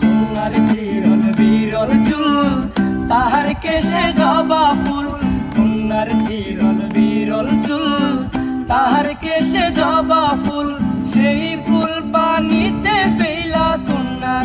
কন্যার চিরল বিরল চুল, তাহার কেশে জবা ফুল। কন্যার চিরল বিরল চুল, তাহার কেশে জবা ফুল। সেই ফুল পানিতে ফেলা কন্যা